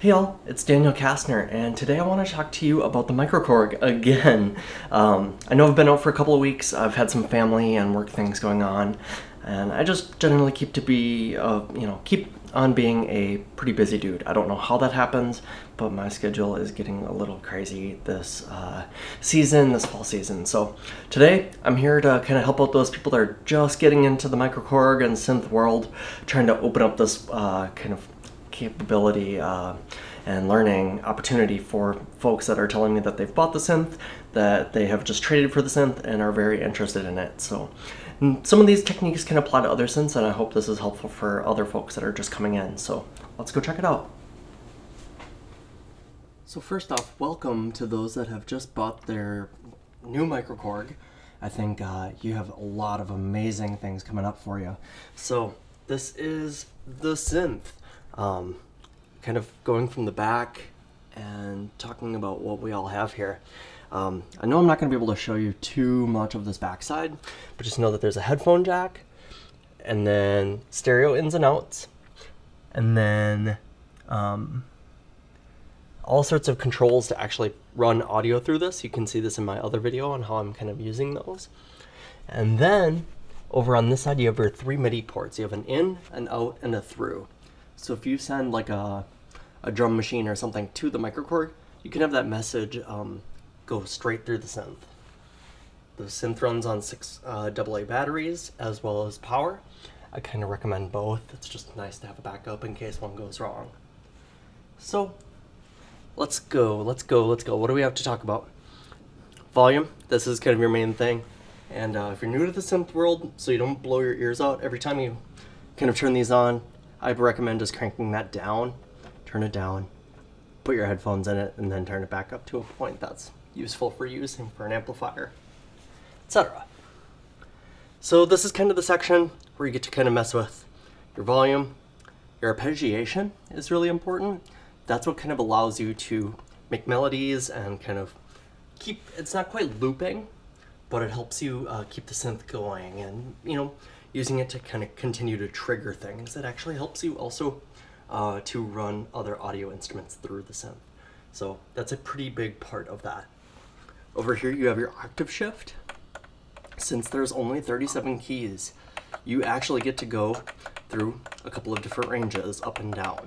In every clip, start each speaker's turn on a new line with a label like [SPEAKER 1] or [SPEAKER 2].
[SPEAKER 1] Hey y'all, it's Daniel Kastner, and today I want to talk to you about the microKORG again. I know I've been out for a couple of weeks. I've had some family and work things going on, and I just generally keep on being a pretty busy dude. I don't know how that happens, but my schedule is getting a little crazy this fall season. So today I'm here to kind of help out those people that are just getting into the microKORG and synth world, trying to open up this kind of capability and learning opportunity for folks that are telling me that they've bought the synth, that they have just traded for the synth and are very interested in it. So some of these techniques can apply to other synths, and I hope this is helpful for other folks that are just coming in. So let's go check it out. So first off, welcome to those that have just bought their new microKORG. I think you have a lot of amazing things coming up for you. So this is the synth. Kind of going from the back and talking about what we all have here. I know I'm not going to be able to show you too much of this backside, but just know that there's a headphone jack, and then stereo ins and outs, and then all sorts of controls to actually run audio through this. You can see this in my other video on how I'm kind of using those. And then over on this side you have your 3 MIDI ports. You have an in, an out, and a through. So if you send like a drum machine or something to the microKORG, you can have that message go straight through the synth. The synth runs on 6 AA batteries as well as power. I kind of recommend both. It's just nice to have a backup in case one goes wrong. So let's go. What do we have to talk about? Volume. This is kind of your main thing. And if you're new to the synth world, so you don't blow your ears out every time you kind of turn these on, I recommend just cranking that down, turn it down, put your headphones in it, and then turn it back up to a point that's useful for using for an amplifier, etc. So this is kind of the section where you get to kind of mess with your volume. Your arpeggiation is really important. That's what kind of allows you to make melodies and kind of keep, it's not quite looping, but it helps you keep the synth going, and using it to kind of continue to trigger things. It actually helps you also to run other audio instruments through the synth. So that's a pretty big part of that. Over here you have your octave shift. Since there's only 37 keys, you actually get to go through a couple of different ranges, up and down.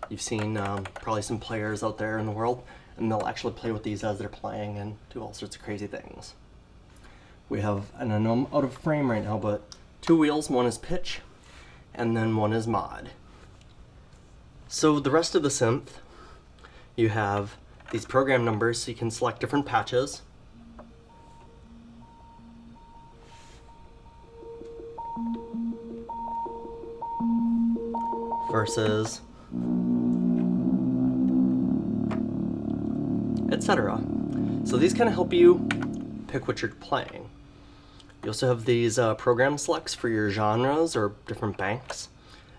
[SPEAKER 1] You've seen probably some players out there in the world, and they'll actually play with these as they're playing and do all sorts of crazy things. We have, and I know I'm out of frame right now, but 2 wheels, one is pitch, and then one is mod. So the rest of the synth, you have these program numbers, so you can select different patches. Versus, etc. So these kind of help you pick what you're playing. You also have these program selects for your genres or different banks,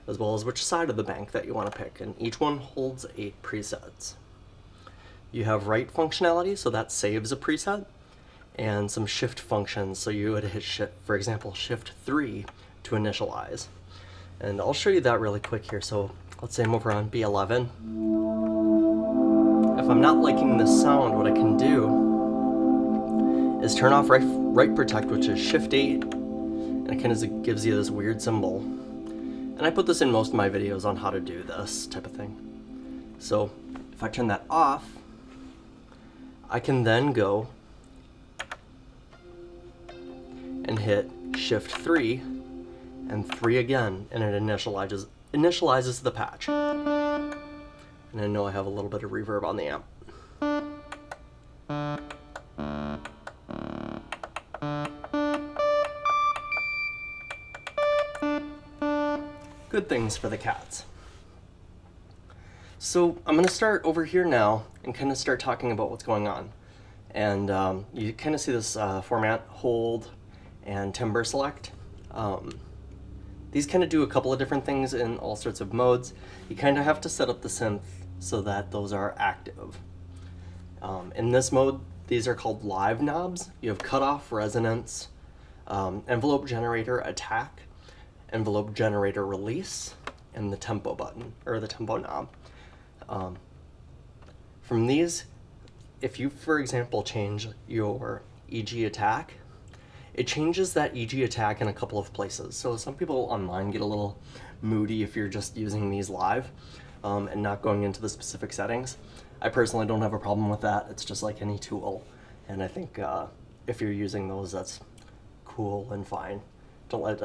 [SPEAKER 1] as well as which side of the bank that you want to pick, and each one holds 8 presets. You have write functionality, so that saves a preset, and some shift functions, so you would hit shift, for example, shift 3 to initialize. And I'll show you that really quick here. So let's say I'm over on B11. If I'm not liking the sound, what I can do is turn off write protect, which is shift 8, and it kind of gives you this weird symbol. And I put this in most of my videos on how to do this type of thing. So if I turn that off, I can then go and hit shift 3 and 3 again, and it initializes the patch. And I know I have a little bit of reverb on the amp. Good things for the cats. So I'm going to start over here now and kind of start talking about what's going on. And you kind of see this format, hold and timbre select. These kind of do a couple of different things in all sorts of modes. You kind of have to set up the synth so that those are active. In this mode, these are called live knobs. You have cutoff, resonance, envelope generator, attack, envelope generator, release, and the tempo button, or the tempo knob. From these, if you, for example, change your EG attack, it changes that EG attack in a couple of places. So some people online get a little moody if you're just using these live and not going into the specific settings. I personally don't have a problem with that. It's just like any tool. And I think if you're using those, that's cool and fine. Don't let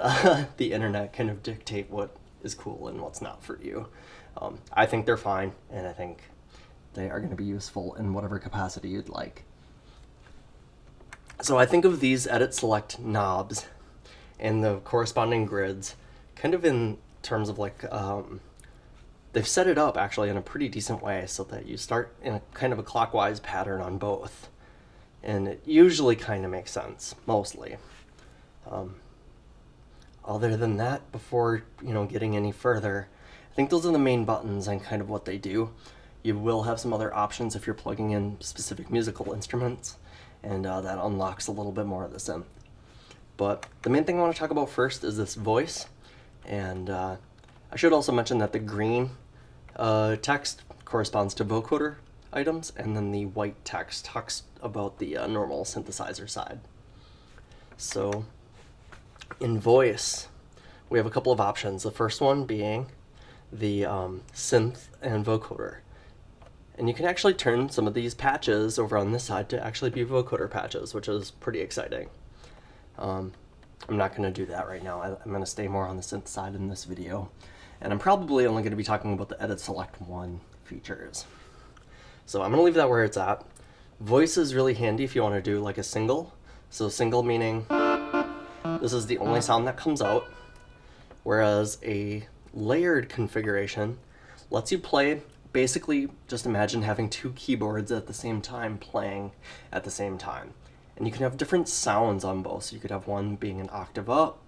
[SPEAKER 1] the internet kind of dictate what is cool and what's not for you. I think they're fine, and I think they are going to be useful in whatever capacity you'd like. So I think of these edit select knobs and the corresponding grids kind of in terms of like, they've set it up actually in a pretty decent way so that you start in a kind of a clockwise pattern on both. And it usually kind of makes sense, mostly. Other than that, before getting any further, I think those are the main buttons and kind of what they do. You will have some other options if you're plugging in specific musical instruments, and that unlocks a little bit more of the synth. But the main thing I want to talk about first is this voice, and I should also mention that the green text corresponds to vocoder items, and then the white text talks about the normal synthesizer side. So in voice, we have a couple of options. The first one being the synth and vocoder. And you can actually turn some of these patches over on this side to actually be vocoder patches, which is pretty exciting. I'm not going to do that right now. I'm going to stay more on the synth side in this video. And I'm probably only going to be talking about the edit select one features. So I'm going to leave that where it's at. Voice is really handy if you want to do like a single. So single meaning this is the only sound that comes out, whereas a layered configuration lets you play, basically just imagine having two keyboards at the same time playing at the same time. And you can have different sounds on both. So you could have one being an octave up.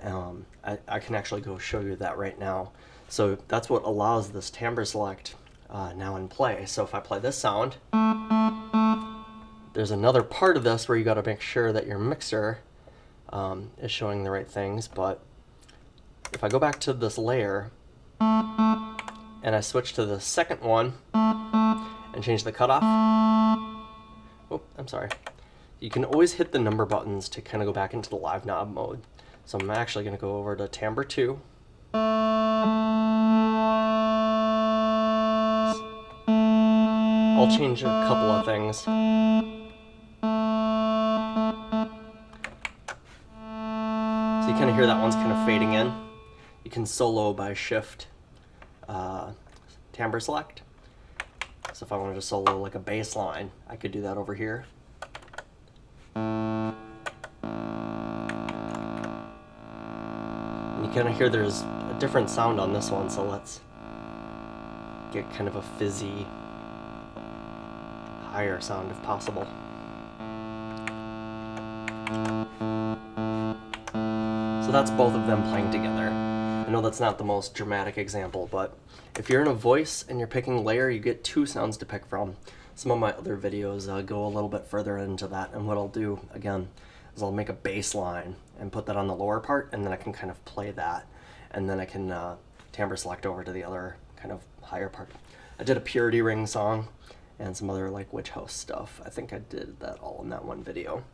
[SPEAKER 1] I can actually go show you that right now. So that's what allows this timbre select now in play. So if I play this sound, there's another part of this where you got to make sure that your mixer is showing the right things. But if I go back to this layer and I switch to the second one and change the cutoff, oh, I'm sorry. You can always hit the number buttons to kind of go back into the live knob mode. So I'm actually going to go over to timbre 2. I'll change a couple of things. So you kind of hear that one's kind of fading in. You can solo by shift timbre select. So if I wanted to solo like a bass line, I could do that over here. And you kind of hear there's a different sound on this one, so let's get kind of a fizzy, higher sound if possible. So that's both of them playing together. I know that's not the most dramatic example, but if you're in a voice and you're picking layer, you get two sounds to pick from. Some of my other videos go a little bit further into that, and what I'll do, again, is I'll make a bass line and put that on the lower part, and then I can kind of play that, and then I can timbre select over to the other kind of higher part. I did a Purity Ring song and some other like Witch House stuff. I think I did that all in that one video.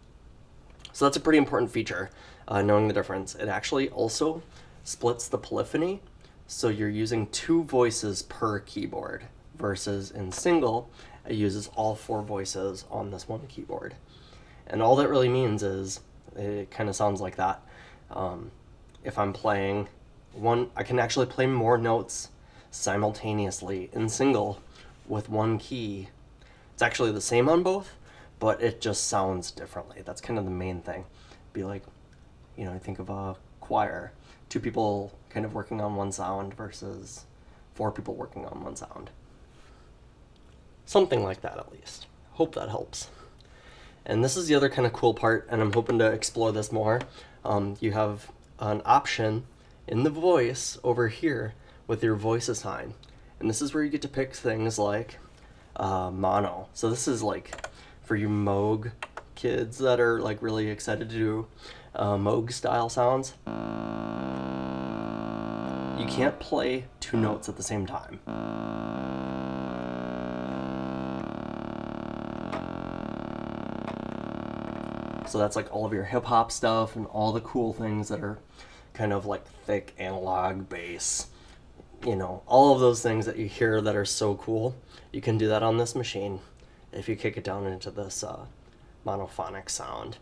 [SPEAKER 1] So that's a pretty important feature, knowing the difference. It actually also splits the polyphony, so you're using two voices per keyboard, versus in single, it uses all four voices on this one keyboard. And all that really means is, it kind of sounds like that. If I'm playing one, I can actually play more notes simultaneously in single with one key. It's actually the same on both, but it just sounds differently. That's kind of the main thing. Be like, I think of a choir, two people kind of working on one sound versus four people working on one sound. Something like that, at least. Hope that helps. And this is the other kind of cool part, and I'm hoping to explore this more. You have an option in the voice over here with your voice assign. And this is where you get to pick things like mono. So this is like for you Moog kids that are like really excited to do Moog style sounds. You can't play two notes at the same time. So that's like all of your hip hop stuff and all the cool things that are kind of like thick analog bass. You know, all of those things that you hear that are so cool, you can do that on this machine if you kick it down into this monophonic sound.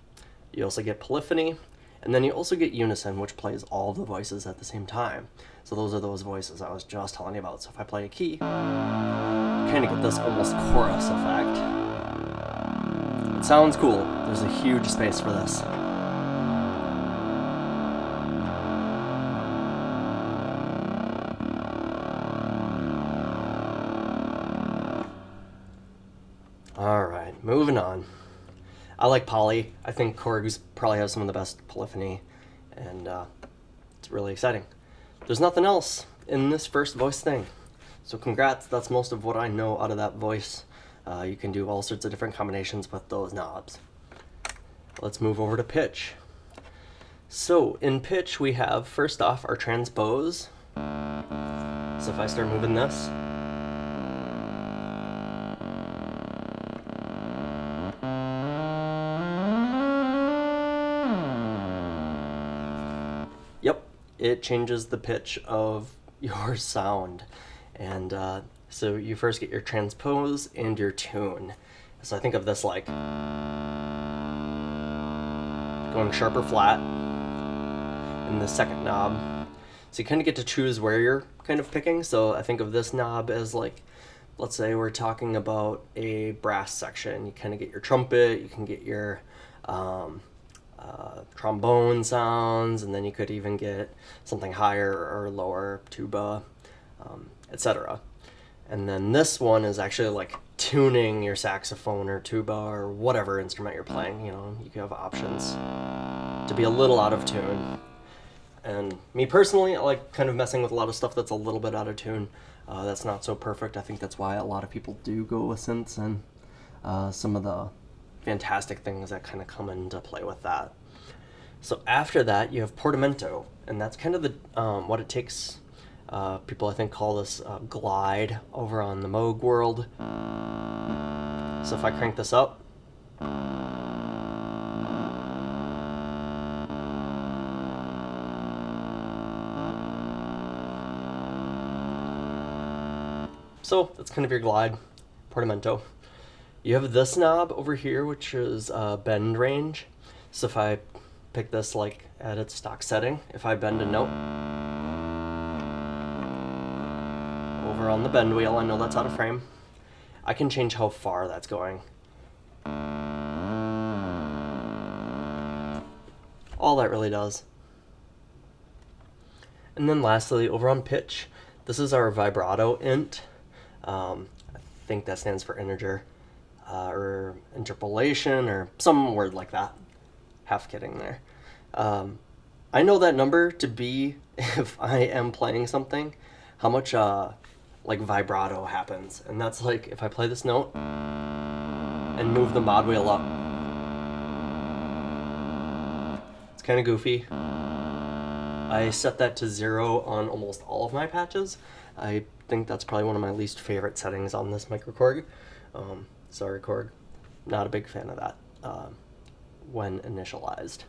[SPEAKER 1] You also get polyphony, and then you also get unison, which plays all of the voices at the same time. So those are those voices I was just telling you about. So if I play a key, you kind of get this almost chorus effect. It sounds cool. There's a huge space for this. Alright, moving on. I like poly. I think Korgs probably have some of the best polyphony, and it's really exciting. There's nothing else in this first voice thing. So congrats, that's most of what I know out of that voice. You can do all sorts of different combinations with those knobs. Let's move over to pitch. So in pitch we have, first off, our transpose. So if I start moving this, yep, it changes the pitch of your sound. And so you first get your transpose and your tune. So I think of this like going sharp or flat in the second knob. So you kind of get to choose where you're kind of picking. So I think of this knob as like, let's say we're talking about a brass section. You kind of get your trumpet, you can get your trombone sounds, and then you could even get something higher or lower, tuba, etc. And then this one is actually like tuning your saxophone or tuba or whatever instrument you're playing. You know, you can have options to be a little out of tune. And me personally, I like kind of messing with a lot of stuff that's a little bit out of tune. That's not so perfect. I think that's why a lot of people do go with synths and some of the fantastic things that kind of come into play with that. So after that, you have portamento, and that's kind of the what it takes. People I think call this glide over on the Moog world. So if I crank this up, so that's kind of your glide, portamento. You have this knob over here, which is bend range. So if I pick this like at its stock setting, if I bend a note over on the bend wheel, I know that's out of frame, I can change how far that's going. All that really does. And then lastly, over on pitch, this is our vibrato int. I think that stands for integer or interpolation or some word like that. Half kidding there. I know that number to be, if I am playing something, how much like vibrato happens. And that's like if I play this note and move the mod wheel up. It's kind of goofy. I set that to 0 on almost all of my patches. I think that's probably one of my least favorite settings on this microKORG. Sorry, Korg. Not a big fan of that when initialized.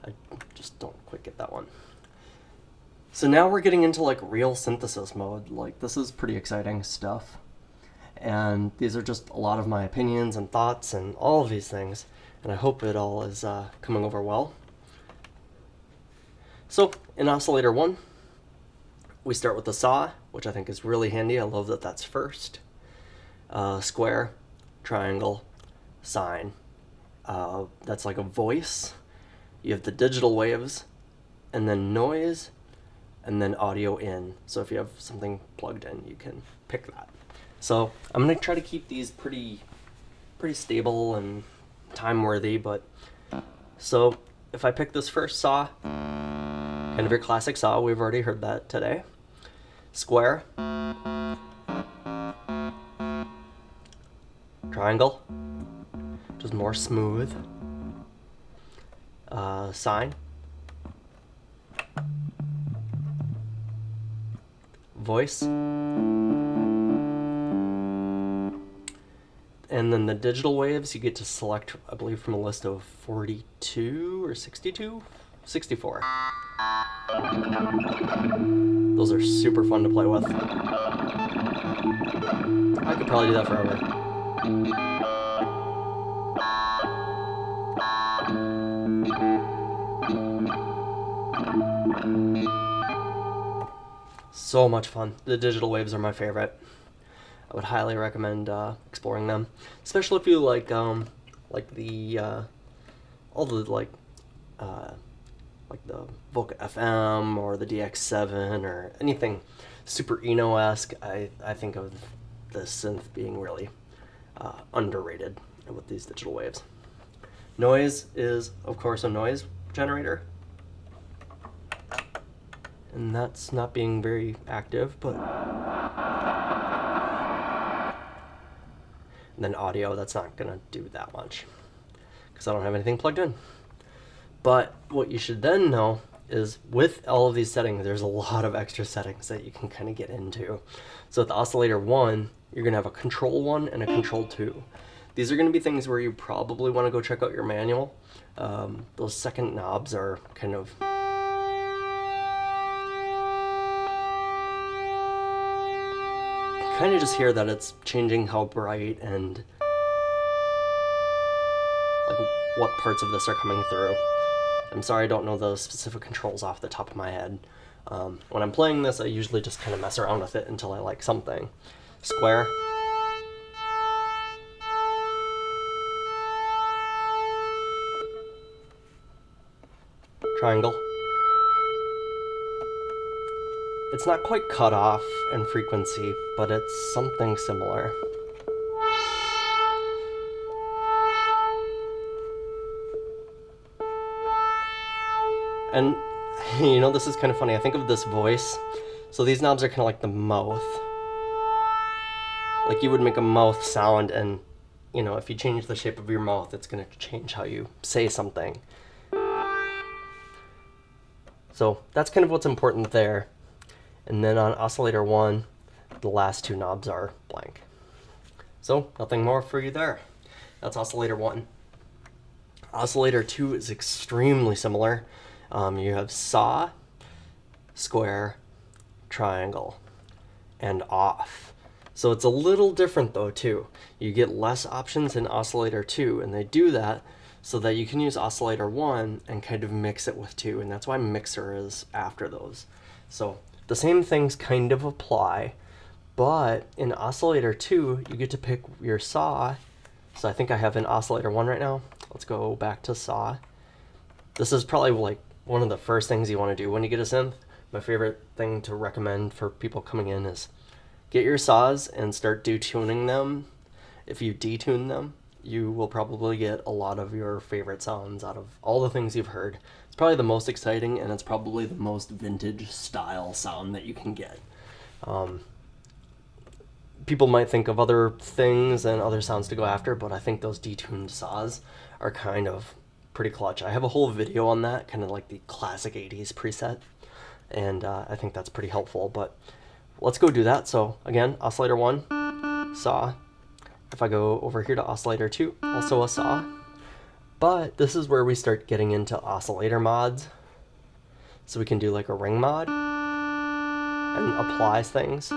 [SPEAKER 1] I just don't quite get that one. So now we're getting into like real synthesis mode. Like this is pretty exciting stuff. And these are just a lot of my opinions and thoughts and all of these things. And I hope it all is coming over well. So in Oscillator 1, we start with the saw, which I think is really handy. I love that that's first. Square, triangle, sine. That's like a voice. You have the digital waves, and then noise, and then audio in. So if you have something plugged in, you can pick that. So I'm going to try to keep these pretty stable and time-worthy, but so if I pick this first saw, kind of your classic saw, we've already heard that today. Square, triangle, just more smooth, sine, voice, and And then the digital waves, you get to select, I believe, from a list of 42 or 62? 64. Those are super fun to play with. I could probably do that forever. So much fun. The digital waves are my favorite. I would highly recommend exploring them, especially if you like the all the like the Voca FM or the DX7 or anything super Eno-esque. I think of the synth being really underrated with these digital waves. Noise is, of course, a noise generator. And that's not being very active, but... And then audio, that's not going to do that much, because I don't have anything plugged in. But what you should then know is with all of these settings, there's a lot of extra settings that you can kind of get into. So with the Oscillator 1, you're going to have a Control 1 and a Control 2. These are going to be things where you probably want to go check out your manual. Those second knobs are kind of... kind of just hear that it's changing how bright and like what parts of this are coming through. I'm sorry I don't know those specific controls off the top of my head. When I'm playing this, I usually just kind of mess around with it until I like something. Square. Triangle. It's not quite cut off in frequency, but it's something similar. And, you know, this is kind of funny. I think of this voice. So these knobs are kind of like the mouth. Like you would make a mouth sound, and, you know, if you change the shape of your mouth, it's going to change how you say something. So that's kind of what's important there. And then on Oscillator 1, the last two knobs are blank. So nothing more for you there. That's Oscillator 1. Oscillator 2 is extremely similar. You have saw, square, triangle, and off. So it's a little different though too. You get less options in Oscillator 2, and they do that so that you can use Oscillator 1 and kind of mix it with 2, and that's why mixer is after those. So the same things kind of apply, but in Oscillator 2, you get to pick your saw. So I think I have an Oscillator 1 right now. Let's go back to saw. This is probably like one of the first things you want to do when you get a synth. My favorite thing to recommend for people coming in is get your saws and start detuning them. If you detune them, you will probably get a lot of your favorite sounds out of all the things you've heard. It's probably the most exciting, and it's probably the most vintage style sound that you can get. People might think of other things and other sounds to go after, but I think those detuned saws are kind of pretty clutch. I have a whole video on that, kind of like the classic 80s preset, and I think that's pretty helpful, but let's go do that. So again, Oscillator 1, saw. If I go over here to Oscillator 2, also a saw. But this is where we start getting into oscillator mods. So we can do like a ring mod and apply things.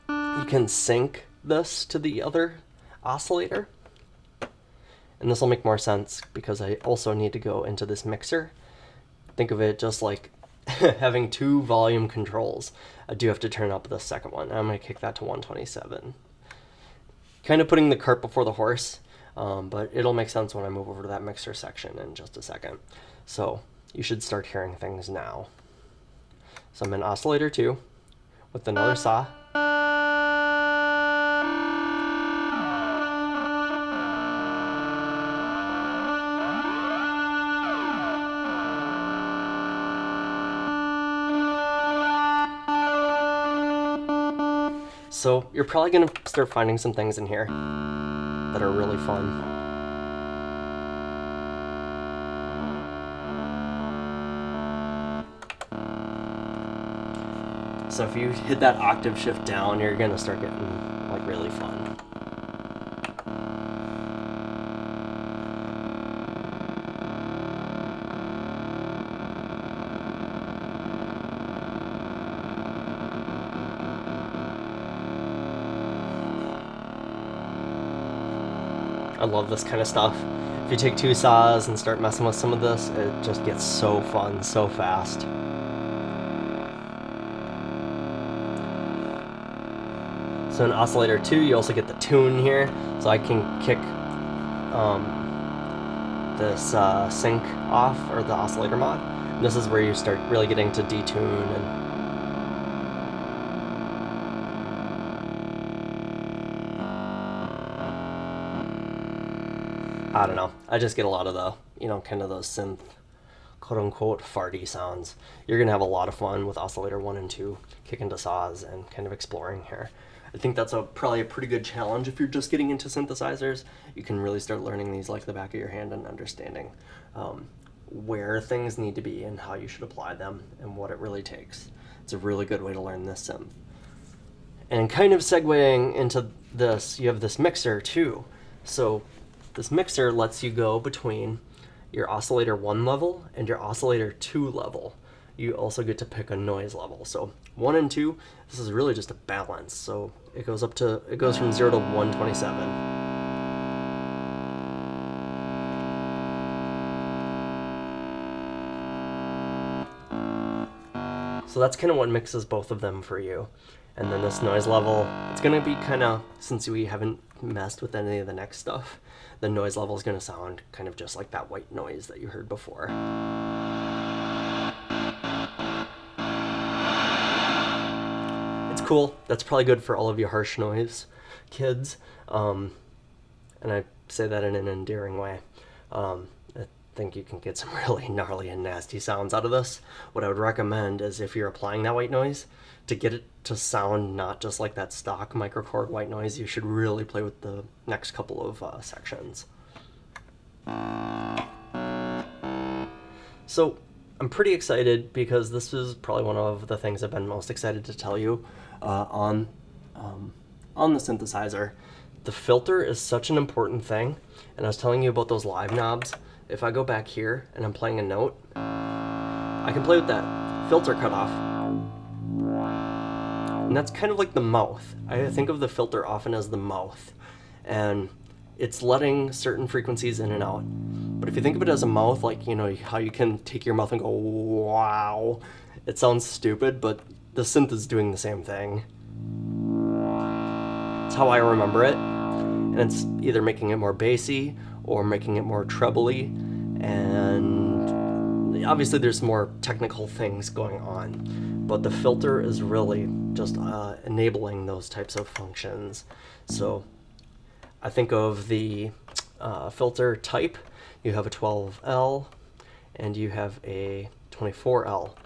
[SPEAKER 1] You can sync this to the other oscillator. And this will make more sense because I also need to go into this mixer. Think of it just like having two volume controls. I do have to turn up the second one. I'm going to kick that to 127. Kind of putting the cart before the horse, but it'll make sense when I move over to that mixer section in just a second. So you should start hearing things now. So I'm in Oscillator 2 with another saw. So you're probably going to start finding some things in here that are really fun. So if you hit that octave shift down, you're going to start getting really fun. I love this kind of stuff. If you take two saws and start messing with some of this, it just gets so fun, so fast. So in Oscillator 2, you also get the tune here, so I can kick this sync off, or the oscillator mod. And this is where you start really getting to detune and I don't know. I just get a lot of the, you know, kind of those synth, quote-unquote, farty sounds. You're going to have a lot of fun with Oscillator 1 and 2, kicking to saws and kind of exploring here. I think that's probably a pretty good challenge if you're just getting into synthesizers. You can really start learning these like the back of your hand and understanding where things need to be and how you should apply them and what it really takes. It's a really good way to learn this synth. And kind of segueing into this, you have this mixer too. So this mixer lets you go between your Oscillator 1 level and your Oscillator 2 level. You also get to pick a noise level. So 1 and 2, this is really just a balance. So it goes from 0 to 127. So that's kind of what mixes both of them for you. And then this noise level, it's going to be kind of, since we haven't messed with any of the next stuff, the noise level is going to sound kind of just like that white noise that you heard before. It's cool. That's probably good for all of you harsh noise kids. And I say that in an endearing way. I think you can get some really gnarly and nasty sounds out of this. What I would recommend is if you're applying that white noise, to get it to sound not just like that stock microKORG white noise, you should really play with the next couple of sections. So I'm pretty excited because this is probably one of the things I've been most excited to tell you on the synthesizer. The filter is such an important thing, and I was telling you about those live knobs. If I go back here and I'm playing a note, I can play with that filter cutoff. And that's kind of like the mouth. I think of the filter often as the mouth. And it's letting certain frequencies in and out. But if you think of it as a mouth, like, you know, how you can take your mouth and go, wow. It sounds stupid, but the synth is doing the same thing. That's how I remember it. And it's either making it more bassy or making it more trebly. And obviously there's more technical things going on. But the filter is really just enabling those types of functions. So I think of the filter type. You have a 12L and you have a 24L.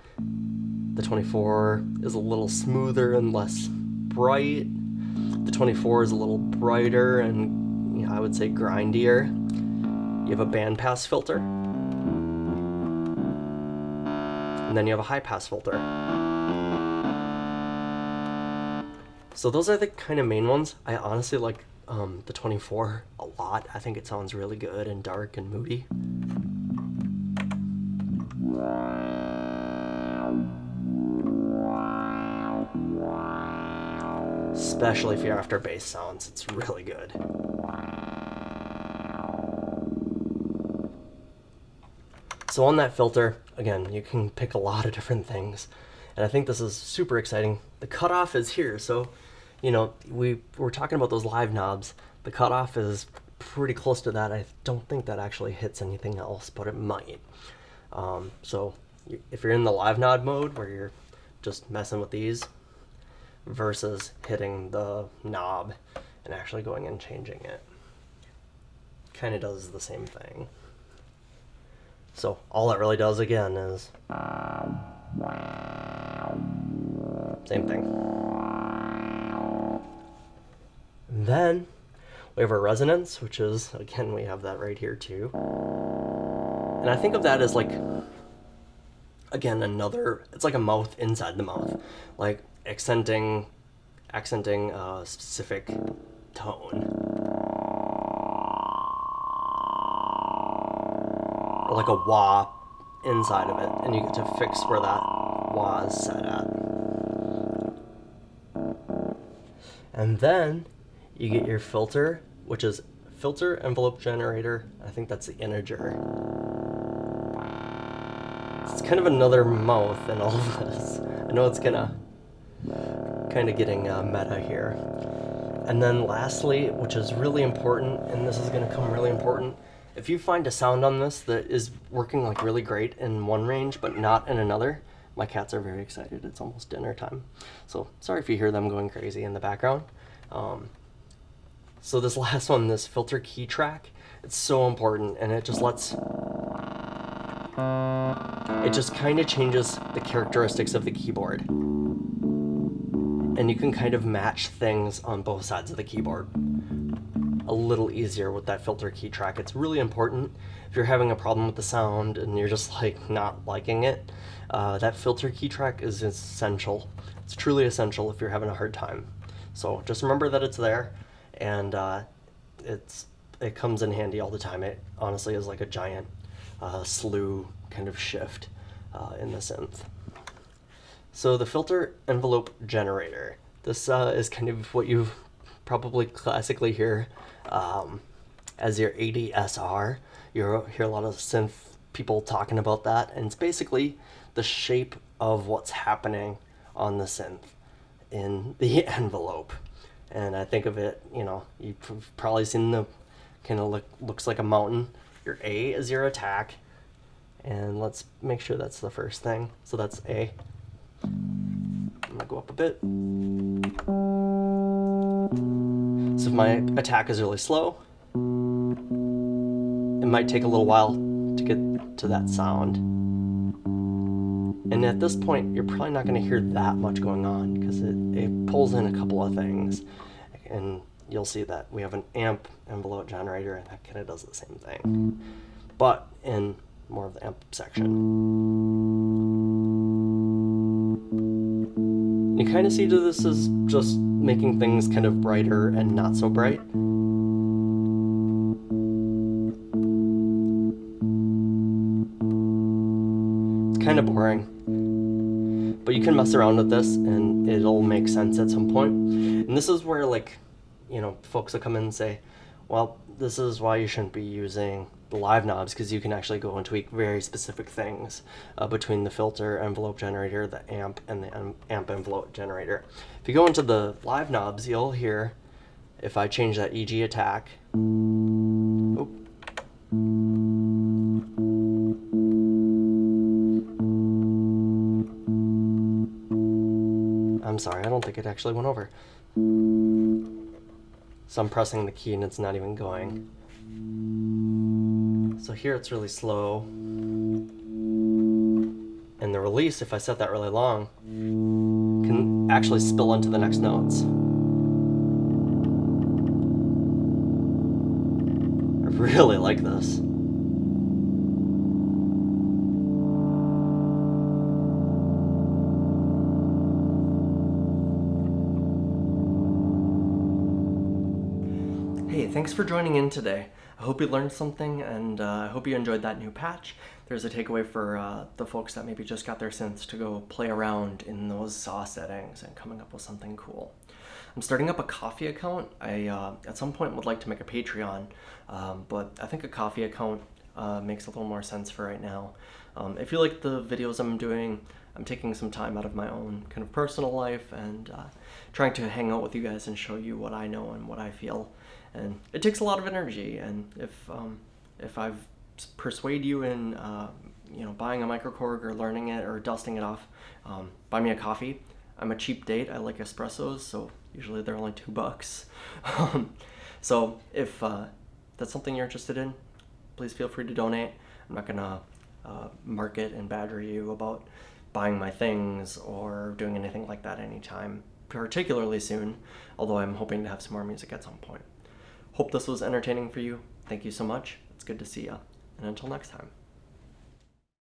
[SPEAKER 1] The 24 is a little smoother and less bright. The 24 is a little brighter and, you know, I would say grindier. You have a bandpass filter. And then you have a high-pass filter. So those are the kind of main ones. I honestly like the 24 a lot. I think it sounds really good and dark and moody. Especially if you're after bass sounds, it's really good. So on that filter, again, you can pick a lot of different things. And I think this is super exciting. The cutoff is here. So, you know, we're talking about those live knobs. The cutoff is pretty close to that. I don't think that actually hits anything else, but it might. So if you're in the live knob mode where you're just messing with these versus hitting the knob and actually going and changing it, kind of does the same thing. So all that really does again is same thing. And then we have our resonance, which is, again, we have that right here too. And I think of that as like, again, it's like a mouth inside the mouth, like accenting accenting a specific tone. Or like a wah inside of it, and you get to fix where that wah is set at. And then you get your filter, which is filter envelope generator. I think that's the integer. It's kind of another mouth in all of this. I know it's kind of getting meta here. And then lastly, which is really important, and this is going to come really important, if you find a sound on this that is working like really great in one range but not in another, my cats are very excited. It's almost dinner time. So sorry if you hear them going crazy in the background. So this last one, this filter key track, it's so important, and it just kind of changes the characteristics of the keyboard. And you can kind of match things on both sides of the keyboard a little easier with that filter key track. It's really important if you're having a problem with the sound and you're just like not liking it. That filter key track is essential. It's truly essential if you're having a hard time. So just remember that it's there, and it comes in handy all the time. It honestly is like a giant slew kind of shift in the synth. So the filter envelope generator. This is kind of what you probably classically hear as your ADSR. You hear a lot of synth people talking about that, and it's basically the shape of what's happening on the synth in the envelope. And I think of it, you know, you've probably seen the kind of looks like a mountain. Your A is your attack, and let's make sure that's the first thing. So that's A. I'm gonna go up a bit. So if my attack is really slow, it might take a little while to get to that sound. And at this point, you're probably not going to hear that much going on because it pulls in a couple of things. And you'll see that we have an amp envelope generator, and that kind of does the same thing, but in more of the amp section. You kind of see that this is just making things kind of brighter and not so bright. It's kind of boring, but you can mess around with this and it'll make sense at some point. And this is where, like, you know, folks will come in and say, well, this is why you shouldn't be using the live knobs, because you can actually go and tweak very specific things between the filter envelope generator, the amp, and the amp envelope generator. If you go into the live knobs, you'll hear, if I change that EG attack, oh, I'm sorry, I don't think it actually went over. So I'm pressing the key and it's not even going. So here it's really slow. And the release, if I set that really long, can actually spill into the next notes. I really like this. Hey, thanks for joining in today. I hope you learned something, and I hope you enjoyed that new patch. There's a takeaway for the folks that maybe just got their synths to go play around in those saw settings and coming up with something cool. I'm starting up a Ko-fi account. I at some point would like to make a Patreon, but I think a Ko-fi account makes a little more sense for right now. If you like the videos I'm doing, I'm taking some time out of my own kind of personal life and trying to hang out with you guys and show you what I know and what I feel. And it takes a lot of energy, and if I've persuade you in you know, buying a microKORG or learning it or dusting it off, buy me a coffee. I'm a cheap date. I like espressos, so usually they're only $2. So if that's something you're interested in, please feel free to donate. I'm not gonna market and badger you about buying my things or doing anything like that anytime particularly soon, although I'm hoping to have some more music at some point. Hope this was entertaining for you. Thank you so much. It's good to see ya. And until next time.